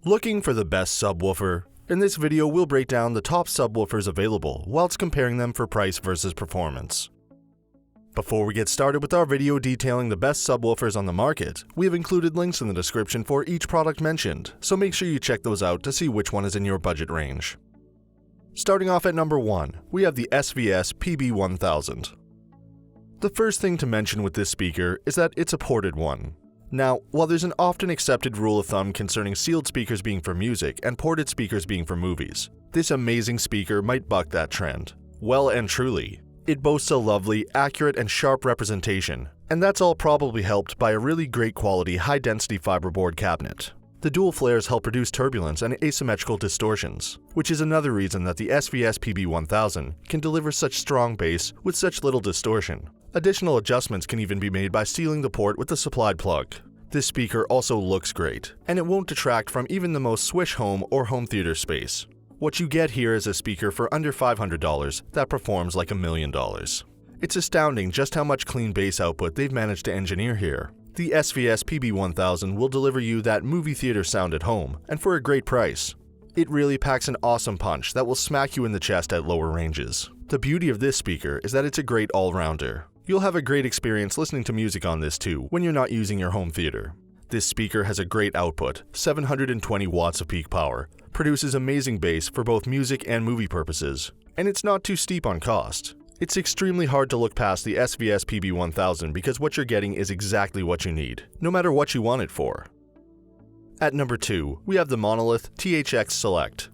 Looking for the best subwoofer? In this video, we'll break down the top subwoofers available whilst comparing them for price versus performance. Before we get started with our video detailing the best subwoofers on the market, we have included links in the description for each product mentioned, so make sure you check those out to see which one is in your budget range. Starting off at number 1, we have the SVS PB1000. The first thing to mention with this speaker is that it's a ported one. Now, while there's an often accepted rule of thumb concerning sealed speakers being for music and ported speakers being for movies, this amazing speaker might buck that trend. Well and truly, it boasts a lovely, accurate, and sharp representation, and that's all probably helped by a really great quality high-density fiberboard cabinet. The dual flares help reduce turbulence and asymmetrical distortions, which is another reason that the SVS PB1000 can deliver such strong bass with such little distortion. Additional adjustments can even be made by sealing the port with the supplied plug. This speaker also looks great, and it won't detract from even the most swish home or home theater space. What you get here is a speaker for under $500 that performs like $1 million. It's astounding just how much clean bass output they've managed to engineer here. The SVS PB1000 will deliver you that movie theater sound at home, and for a great price. It really packs an awesome punch that will smack you in the chest at lower ranges. The beauty of this speaker is that it's a great all-rounder. You'll have a great experience listening to music on this too when you're not using your home theater. This speaker has a great output, 720 watts of peak power, produces amazing bass for both music and movie purposes, and it's not too steep on cost. It's extremely hard to look past the SVS PB1000 because what you're getting is exactly what you need, no matter what you want it for. At number 2, we have the Monolith THX Select.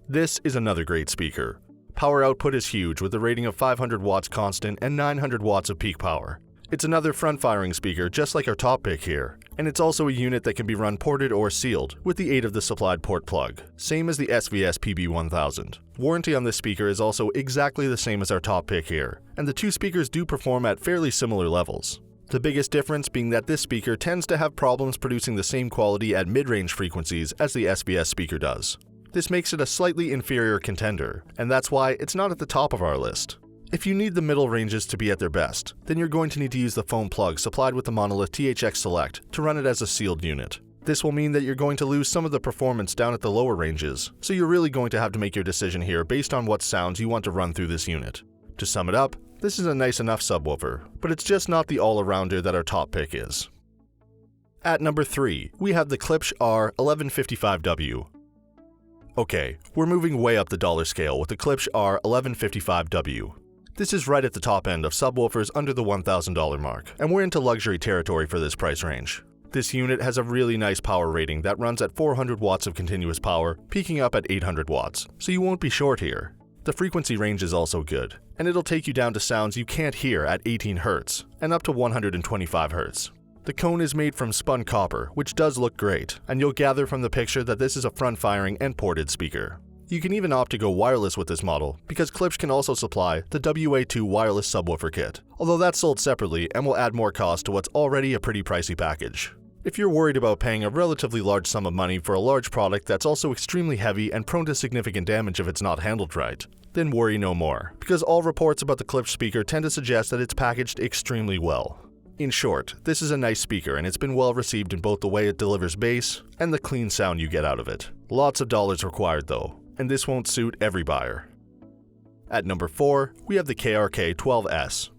This is another great speaker. Power output is huge with a rating of 500 watts constant and 900 watts of peak power. It's another front-firing speaker just like our top pick here, and it's also a unit that can be run ported or sealed with the aid of the supplied port plug, same as the SVS PB1000. Warranty on this speaker is also exactly the same as our top pick here, and the two speakers do perform at fairly similar levels. The biggest difference being that this speaker tends to have problems producing the same quality at mid-range frequencies as the SVS speaker does. This makes it a slightly inferior contender, and that's why it's not at the top of our list. If you need the middle ranges to be at their best, then you're going to need to use the foam plug supplied with the Monolith THX Select to run it as a sealed unit. This will mean that you're going to lose some of the performance down at the lower ranges, so you're really going to have to make your decision here based on what sounds you want to run through this unit. To sum it up, this is a nice enough subwoofer, but it's just not the all-arounder that our top pick is. At number 3, we have the Klipsch R-115SW. Okay, we're moving way up the dollar scale with the Klipsch R-115SW. This is right at the top end of subwoofers under the $1,000 mark, and we're into luxury territory for this price range. This unit has a really nice power rating that runs at 400 watts of continuous power, peaking up at 800 watts, so you won't be short here. The frequency range is also good, and it'll take you down to sounds you can't hear at 18 Hz and up to 125 Hz. The cone is made from spun copper, which does look great, and you'll gather from the picture that this is a front-firing and ported speaker. You can even opt to go wireless with this model, because Klipsch can also supply the WA2 wireless subwoofer kit, although that's sold separately and will add more cost to what's already a pretty pricey package. If you're worried about paying a relatively large sum of money for a large product that's also extremely heavy and prone to significant damage if it's not handled right, then worry no more, because all reports about the Klipsch speaker tend to suggest that it's packaged extremely well. In short, this is a nice speaker and it's been well received in both the way it delivers bass and the clean sound you get out of it. Lots of dollars required though, and this won't suit every buyer. At number 4, we have the KRK-12S.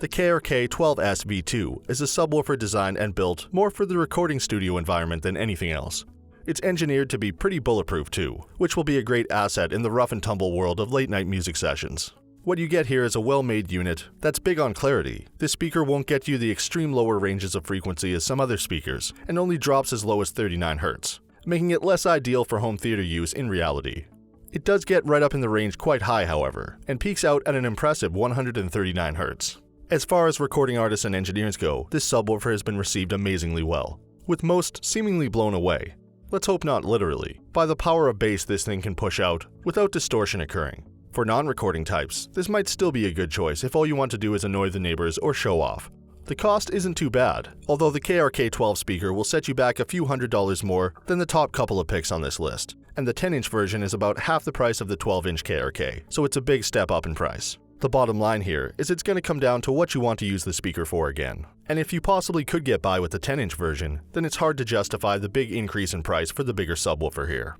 The KRK-12S V2 is a subwoofer designed and built more for the recording studio environment than anything else. It's engineered to be pretty bulletproof too, which will be a great asset in the rough and tumble world of late-night music sessions. What you get here is a well-made unit that's big on clarity. This speaker won't get you the extreme lower ranges of frequency as some other speakers, and only drops as low as 39 Hz, making it less ideal for home theater use in reality. It does get right up in the range quite high, however, and peaks out at an impressive 139 Hz. As far as recording artists and engineers go, this subwoofer has been received amazingly well, with most seemingly blown away. Let's hope not literally, by the power of bass this thing can push out without distortion occurring. For non-recording types, this might still be a good choice if all you want to do is annoy the neighbors or show off. The cost isn't too bad, although the KRK-12 speaker will set you back a few $100s more than the top couple of picks on this list, and the 10-inch version is about half the price of the 12-inch KRK, so it's a big step up in price. The bottom line here is it's going to come down to what you want to use the speaker for again. And if you possibly could get by with the 10-inch version, then it's hard to justify the big increase in price for the bigger subwoofer here.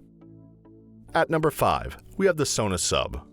At number 5, we have the Sonos Sub.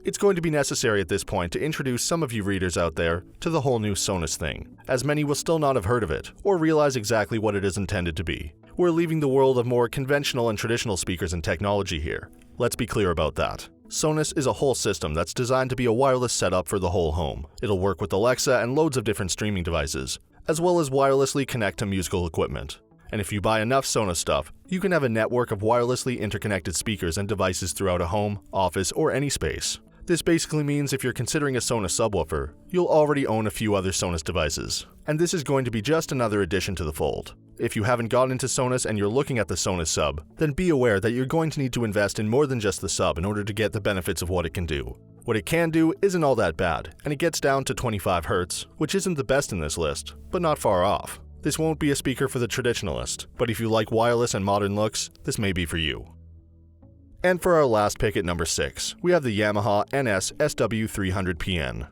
It's going to be necessary at this point to introduce some of you readers out there to the whole new Sonos thing, as many will still not have heard of it or realize exactly what it is intended to be. We're leaving the world of more conventional and traditional speakers and technology here. Let's be clear about that. Sonos is a whole system that's designed to be a wireless setup for the whole home. It'll work with Alexa and loads of different streaming devices, as well as wirelessly connect to musical equipment. And if you buy enough Sonos stuff, you can have a network of wirelessly interconnected speakers and devices throughout a home, office, or any space. This basically means if you're considering a Sonos subwoofer, you'll already own a few other Sonos devices. And this is going to be just another addition to the fold. If you haven't gotten into Sonos and you're looking at the Sonos Sub, then be aware that you're going to need to invest in more than just the sub in order to get the benefits of what it can do. What it can do isn't all that bad, and it gets down to 25 Hz, which isn't the best in this list, but not far off. This won't be a speaker for the traditionalist, but if you like wireless and modern looks, this may be for you. And for our last pick at number 6, we have the Yamaha NS-SW300PN.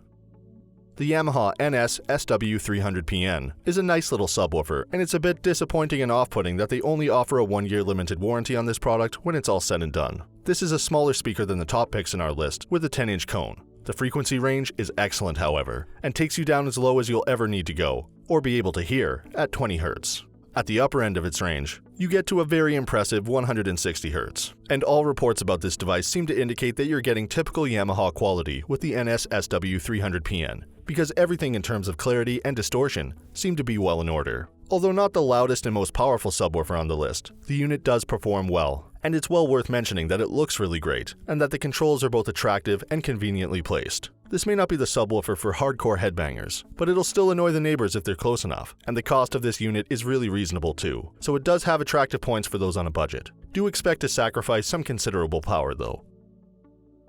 The Yamaha NS-SW300PN is a nice little subwoofer, and it's a bit disappointing and off-putting that they only offer a 1-year limited warranty on this product when it's all said and done. This is a smaller speaker than the top picks in our list, with a 10-inch cone. The frequency range is excellent, however, and takes you down as low as you'll ever need to go, or be able to hear, at 20 Hz. At the upper end of its range, you get to a very impressive 160 Hz. And all reports about this device seem to indicate that you're getting typical Yamaha quality with the NS-SW300PN, because everything in terms of clarity and distortion seem to be well in order. Although not the loudest and most powerful subwoofer on the list, the unit does perform well, and it's well worth mentioning that it looks really great, and that the controls are both attractive and conveniently placed. This may not be the subwoofer for hardcore headbangers, but it'll still annoy the neighbors if they're close enough, and the cost of this unit is really reasonable too, so it does have attractive points for those on a budget. Do expect to sacrifice some considerable power though.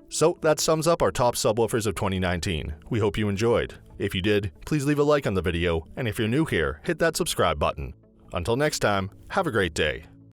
So that sums up our top subwoofers of 2019. We hope you enjoyed. If you did, please leave a like on the video, and if you're new here, hit that subscribe button. Until next time, have a great day.